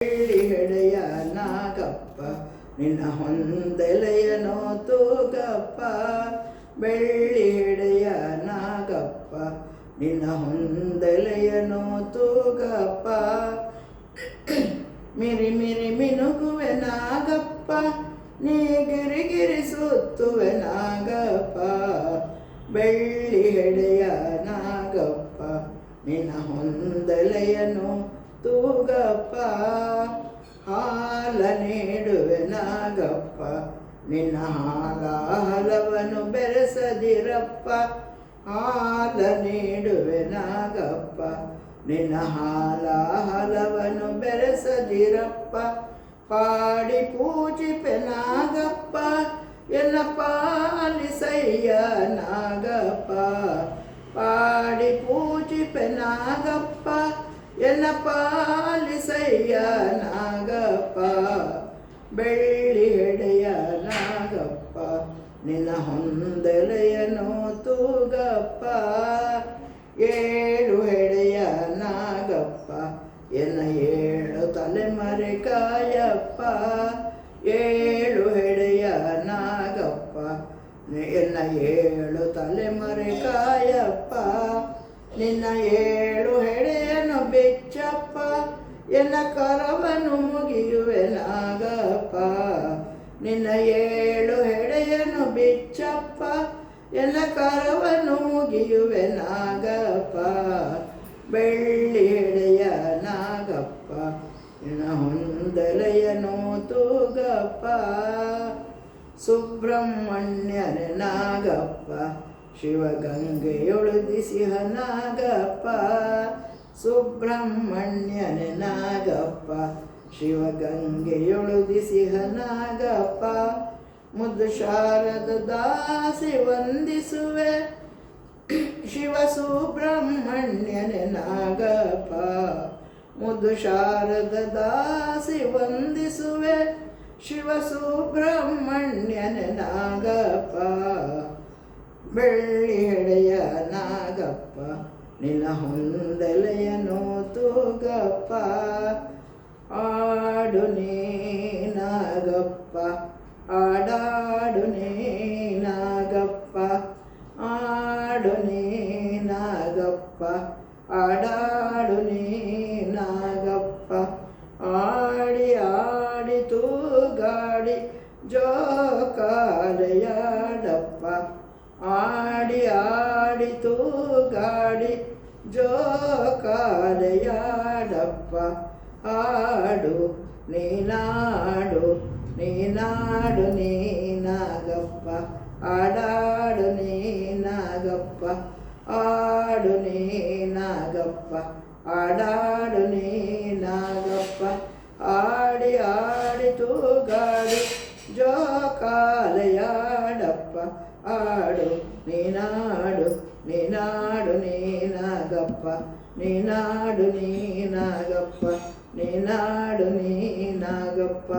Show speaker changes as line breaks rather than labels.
ಬೆಳ್ಳಿ ಹೆಡೆಯ ನಾಗಪ್ಪ ನಿನ್ನ ಹೊಂದೆಲೆಯನೋ ತೂಗಪ್ಪ. ಬೆಳ್ಳಿ ಹೆಡೆಯ ನಾಗಪ್ಪ ನಿನ್ನ ಹೊಂದೆಲೆಯನೋ ತೂಗಪ್ಪ. ಮಿರಿ ಮಿರಿ ಮಿನುಗುವೆ ನಾಗಪ್ಪ ನೀ ಗಿರಿಗಿರಿ ಸುತ್ತುವೆ ನಾಗಪ್ಪ. ಬೆಳ್ಳಿ ಹೆಡೆಯ ನಾಗಪ್ಪ ನಿನ್ನ ಹೊಂದೆಲೆಯನು ತೂಗಪ್ಪ. ಹಾಲ ನೀಡುವೆ ನಾಗಪ್ಪ ನಿನ್ನ ಹಲವನ್ನು ಬೆರೆಸದಿರಪ್ಪ. ಹಾಲ ನೀಡುವೆ ನಾಗಪ್ಪ ನಿನ್ನ ಹಲವನ್ನು ಬೆರೆಸದಿರಪ್ಪ. ಪಾಡಿ ಪೂಜಿಪೆ ನಾಗಪ್ಪ ಎಲ್ಲ ಪಾಲಿಸಯ್ಯ ನಾಗಪ್ಪ. ಪಾಡಿ ಪೂಜಿಪೆ ನಾಗಪ್ಪ ಎಲ್ಲ ಪಾಲಿಸಯ್ಯ ನಾಗಪ್ಪ. ಬೆಳ್ಳಿ ಹೆಡೆಯ ನಾಗಪ್ಪ ನಿನ್ನ ಹೊಂದೆಲೆಯನು ತೂಗಪ್ಪ. ಏಳು ಹೆಡೆಯ ನಾಗಪ್ಪ ಎನ್ನ ಏಳು ತಲೆಮರೆ ಕಾಯಪ್ಪ. ಏಳು ಹೆಡೆಯ ನಾಗಪ್ಪ ಎನ್ನ ಏಳು ತಲೆಮರೆ ಕಾಯಪ್ಪ. ನಿನ್ನ ಏಳು ಹೆಡೆಯನ್ನು ಬೆಚ್ಚಪ್ಪ ಎನ್ನ ಕರವನ್ನು ಮುಗಿಯುವೆ ನಾಗಪ್ಪ. ನಿನ್ನ ಏಳು ಹೆಡೆಯನ್ನು ಬಿಚ್ಚಪ್ಪ ಎನ್ನ ಕರವನ್ನು ಮುಗಿಯುವೆ ನಾಗಪ್ಪ. ಬೆಳ್ಳಿ ಹೆಡೆಯ ನಾಗಪ್ಪ ನಿನ್ನ ಹೊಂದೆಲೆಯನು ತೂಗಪ್ಪ. ಸುಬ್ರಹ್ಮಣ್ಯನ ನಾಗಪ್ಪ ಶಿವಗಂಗೆಯೊಳುದಿಸಿಹ ನಾಗಪ್ಪ. ಸುಬ್ರಹ್ಮಣ್ಯನ ನಾಗಪ್ಪ ಶಿವಗಂಗೆಯೊಳುದಿಸಿಹ ನಾಗಪ್ಪ. ಮುದ್ದು ಶಾರದ ದಾಸಿ ವಂದಿಸುವೆ ಶಿವ ಸುಬ್ರಹ್ಮಣ್ಯನ ನಾಗಪ್ಪ. ಮುದ್ದು ಶಾರದ ದಾಸಿ ವಂದಿಸುವೆ ಶಿವ ಸುಬ್ರಹ್ಮಣ್ಯನ ನಾಗಪ್ಪ. ಬೆಳ್ಳಿ ಹೆಡೆಯ ನಾಗಪ್ಪ ನಿನ್ನ ಹೊಂದೆಲೆಯನು ತೂಗಪ್ಪ. ಆಡು ನೀ ನಾಗಪ್ಪ ಆಡಾಡು ನೀ ನಾಗಪ್ಪ. ಆಡು ನೀ ನಾಗಪ್ಪ ಆಡಾಡು ನೀ ನಾಗಪ್ಪ. ಆಡಿ ಆಡಿ ತೂಗಾಡಿ ಜೋಕಾಲೆಯಾಡಪ್ಪ. ಆಡಿ ಆಡಿ ತೂಗಾಡಿ ಜೋಕಾಲೆಯಾಡಪ್ಪ. ಆಡು ನೀನಾಡು ನೀನಾಡು ನೀನಾಗಪ್ಪ. ಆಡಾಡು ನೀನಾಗಪ್ಪ ಆಡು ನೀನಾಗಪ್ಪ. ಆಡಾಡು ನೀನಾಗಪ್ಪ. ಆಡಿ ಆಡಿ ತೂಗಾಡಿ ಜೋಕಾಲೆಯಾಡಪ್ಪ. ಆಡು ನೀನಾಡು ನೀನಾಡು ನೀನಾಗಪ್ಪ. ನೀನಾಡು ನೀನಾಗಪ್ಪ ನೀನಾಡು ನೀನಾಗಪ್ಪ.